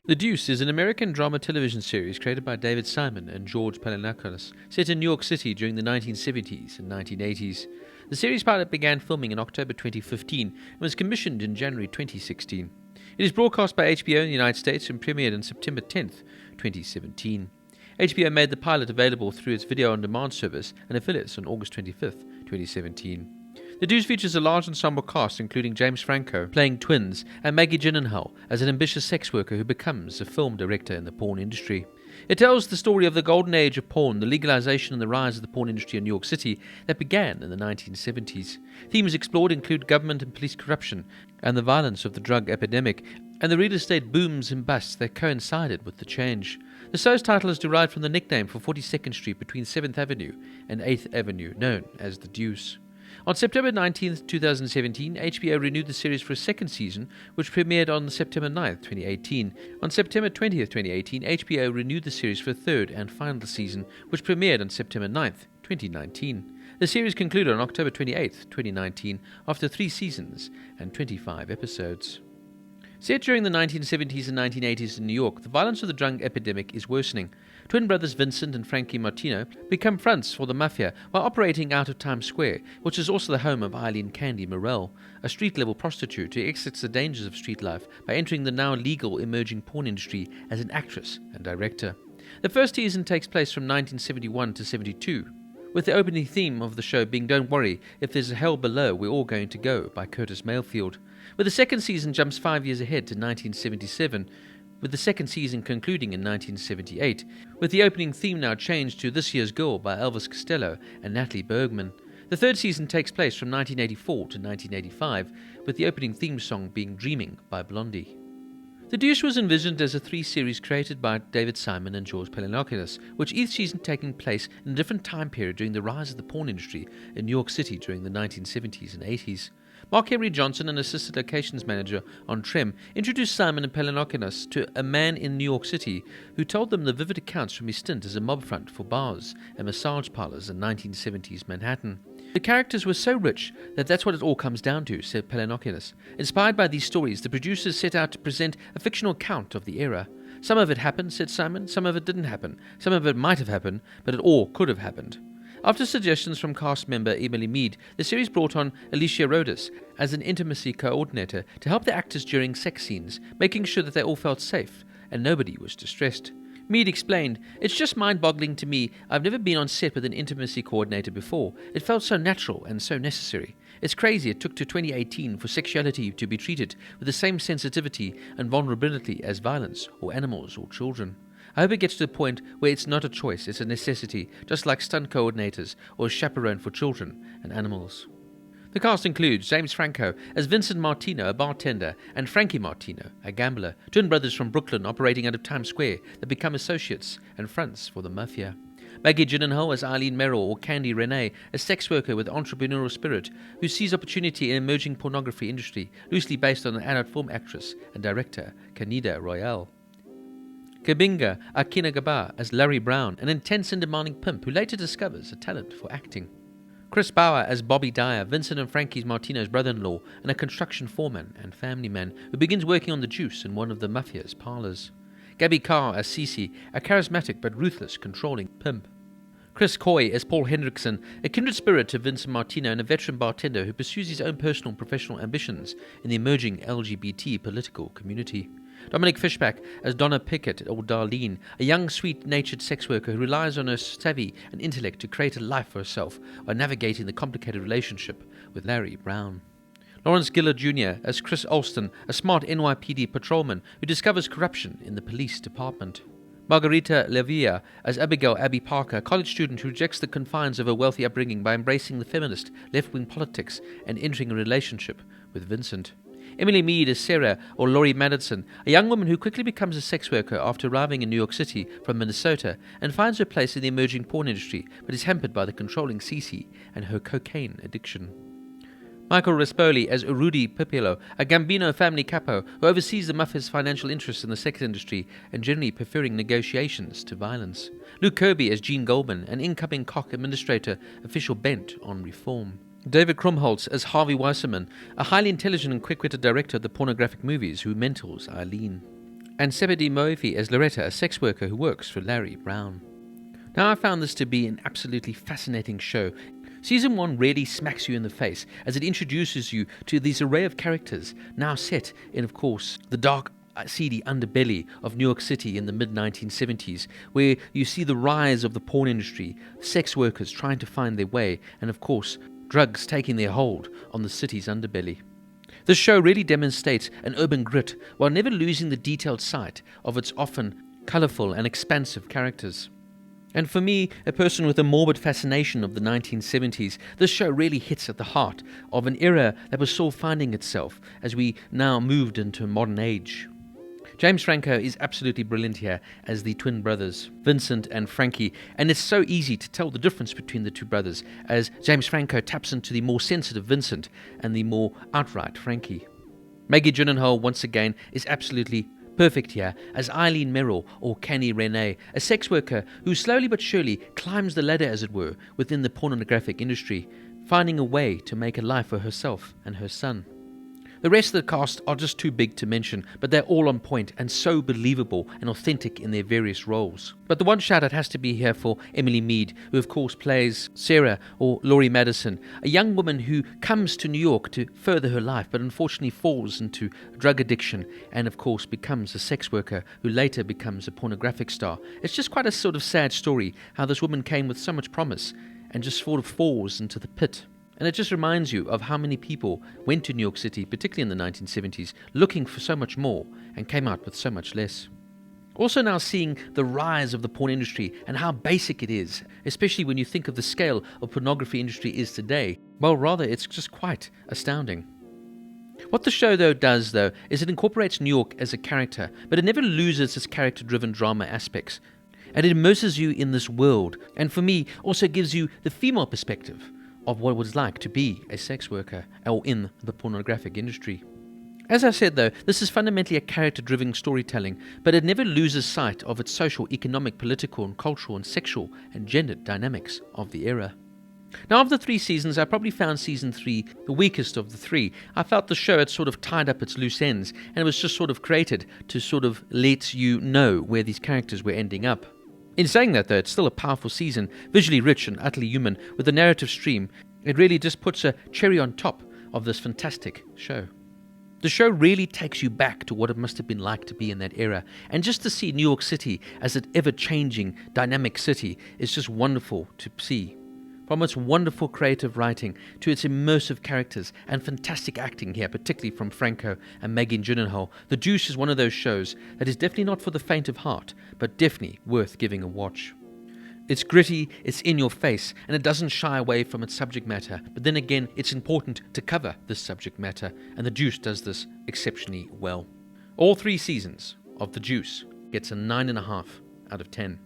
The Deuce is an American drama television series created by David Simon and George Pelecanos, set in New York City during the 1970s and 1980s. The series pilot began filming in October 2015 and was commissioned in January 2016. It is broadcast by HBO in the United States and premiered on September 10th, 2017. HBO made the pilot available through its video-on-demand service and affiliates on August 25th, 2017. The Deuce features a large ensemble cast including James Franco playing twins and Maggie Gyllenhaal as an ambitious sex worker who becomes a film director in the porn industry. It tells the story of the golden age of porn, the legalization and the rise of the porn industry in New York City that began in the 1970s. Themes explored include government and police corruption and the violence of the drug epidemic and the real estate booms and busts that coincided with the change. The show's title is derived from the nickname for 42nd Street between 7th Avenue and 8th Avenue, known as the Deuce. On September 19, 2017, HBO renewed the series for a second season, which premiered on September 9, 2018. On September 20, 2018, HBO renewed the series for a third and final season, which premiered on September 9, 2019. The series concluded on October 28, 2019, after 3 seasons and 25 episodes. Set during the 1970s and 1980s in New York, the violence of the drug epidemic is worsening. Twin brothers Vincent and Frankie Martino become fronts for the mafia while operating out of Times Square, which is also the home of Eileen Candy Morell, a street-level prostitute who exits the dangers of street life by entering the now legal emerging porn industry as an actress and director. The first season takes place from 1971 to 72, with the opening theme of the show being Don't Worry, If There's a Hell Below, We're All Going to Go by Curtis Mayfield. With the second season jumps 5 years ahead to 1977, with the second season concluding in 1978, with the opening theme now changed to This Year's Girl by Elvis Costello and Natalie Bergman. The third season takes place from 1984 to 1985, with the opening theme song being Dreaming by Blondie. The Deuce was envisioned as a 3-series created by David Simon and George Pelecanos, which each season taking place in a different time period during the rise of the porn industry in New York City during the 1970s and 80s. Mark Henry Johnson, an assistant locations manager on Trem, introduced Simon and Pelecanos to a man in New York City who told them the vivid accounts from his stint as a mob front for bars and massage parlors in 1970s Manhattan. The characters were so rich that that's what it all comes down to, said Pelecanos. Inspired by these stories, the producers set out to present a fictional account of the era. Some of it happened, said Simon, some of it didn't happen. Some of it might have happened, but it all could have happened. After suggestions from cast member Emily Mead, the series brought on Alicia Rodas as an intimacy coordinator to help the actors during sex scenes, making sure that they all felt safe and nobody was distressed. Mead explained, "It's just mind-boggling to me. I've never been on set with an intimacy coordinator before. It felt so natural and so necessary. It's crazy it took to 2018 for sexuality to be treated with the same sensitivity and vulnerability as violence or animals or children. I hope it gets to the point where it's not a choice, it's a necessity, just like stunt coordinators or a chaperone for children and animals." The cast includes James Franco as Vincent Martino, a bartender, and Frankie Martino, a gambler, twin brothers from Brooklyn operating out of Times Square that become associates and fronts for the mafia. Maggie Gyllenhaal as Eileen Merrill or Candy Renee, a sex worker with entrepreneurial spirit who sees opportunity in emerging pornography industry, loosely based on the adult film actress and director Canida Royale. Kabinga Akinagaba as Larry Brown, an intense and demanding pimp who later discovers a talent for acting. Chris Bauer as Bobby Dyer, Vincent and Frankie Martino's brother-in-law, and a construction foreman and family man who begins working on the juice in one of the mafia's parlors. Gabby Carr as Cece, a charismatic but ruthless, controlling pimp. Chris Coy as Paul Hendrickson, a kindred spirit to Vincent Martino and a veteran bartender who pursues his own personal and professional ambitions in the emerging LGBT political community. Dominic Fishback as Donna Pickett or Darlene, a young, sweet-natured sex worker who relies on her savvy and intellect to create a life for herself while navigating the complicated relationship with Larry Brown. Lawrence Gillard Jr. as Chris Alston, a smart NYPD patrolman who discovers corruption in the police department. Margarita Levia as Abigail Abby Parker, a college student who rejects the confines of her wealthy upbringing by embracing the feminist, left-wing politics and entering a relationship with Vincent. Emily Mead as Sarah or Laurie Madison, a young woman who quickly becomes a sex worker after arriving in New York City from Minnesota and finds her place in the emerging porn industry but is hampered by the controlling Cece and her cocaine addiction. Michael Rispoli as Rudy Pipillo, a Gambino family capo who oversees the mafia's financial interests in the sex industry and generally preferring negotiations to violence. Luke Kirby as Gene Goldman, an incoming Koch administrator official bent on reform. David Krumholtz as Harvey Weisserman, a highly intelligent and quick-witted director of the pornographic movies who mentors Eileen. and Sebedi Moefi as Loretta, a sex worker who works for Larry Brown. Now, I found this to be an absolutely fascinating show. Season 1 really smacks you in the face as it introduces you to this array of characters, now set in, of course, the dark, seedy underbelly of New York City in the mid-1970s, where you see the rise of the porn industry, sex workers trying to find their way, and of course, drugs taking their hold on the city's underbelly. This show really demonstrates an urban grit while never losing the detailed sight of its often colourful and expansive characters. And for me, a person with a morbid fascination of the 1970s, this show really hits at the heart of an era that was still finding itself as we now moved into a modern age. James Franco is absolutely brilliant here as the twin brothers, Vincent and Frankie, and it's so easy to tell the difference between the two brothers as James Franco taps into the more sensitive Vincent and the more outright Frankie. Maggie Gyllenhaal, once again, is absolutely perfect here as Eileen Merrill, or Canny Renee, a sex worker who slowly but surely climbs the ladder, as it were, within the pornographic industry, finding a way to make a life for herself and her son. The rest of the cast are just too big to mention, but they're all on point and so believable and authentic in their various roles. But the one shout out has to be here for Emily Mead, who of course plays Sarah, or Laurie Madison, a young woman who comes to New York to further her life, but unfortunately falls into drug addiction and of course becomes a sex worker who later becomes a pornographic star. It's just quite a sort of sad story how this woman came with so much promise and just sort of falls into the pit. And it just reminds you of how many people went to New York City, particularly in the 1970s, looking for so much more and came out with so much less. Also now seeing the rise of the porn industry and how basic it is, especially when you think of the scale of pornography industry is today, well, rather, it's just quite astounding. What the show does, is it incorporates New York as a character, but it never loses its character-driven drama aspects. And it immerses you in this world, and for me, also gives you the female perspective of what it was like to be a sex worker or in the pornographic industry. As I said though, this is fundamentally a character-driven storytelling, but it never loses sight of its social, economic, political and cultural and sexual and gender dynamics of the era. Now, of the 3 seasons, I probably found season 3 the weakest of the 3. I felt the show had sort of tied up its loose ends, and it was just sort of created to sort of let you know where these characters were ending up. In saying that, though, it's still a powerful season, visually rich and utterly human, with a narrative stream. It really just puts a cherry on top of this fantastic show. The show really takes you back to what it must have been like to be in that era, and just to see New York City as an ever-changing, dynamic city is just wonderful to see. From its wonderful creative writing to its immersive characters and fantastic acting here, particularly from Franco and Maggie Gyllenhaal, The Deuce is one of those shows that is definitely not for the faint of heart, but definitely worth giving a watch. It's gritty, it's in your face, and it doesn't shy away from its subject matter, but then again, it's important to cover this subject matter, and The Deuce does this exceptionally well. All 3 seasons of The Deuce gets a 9.5 out of 10.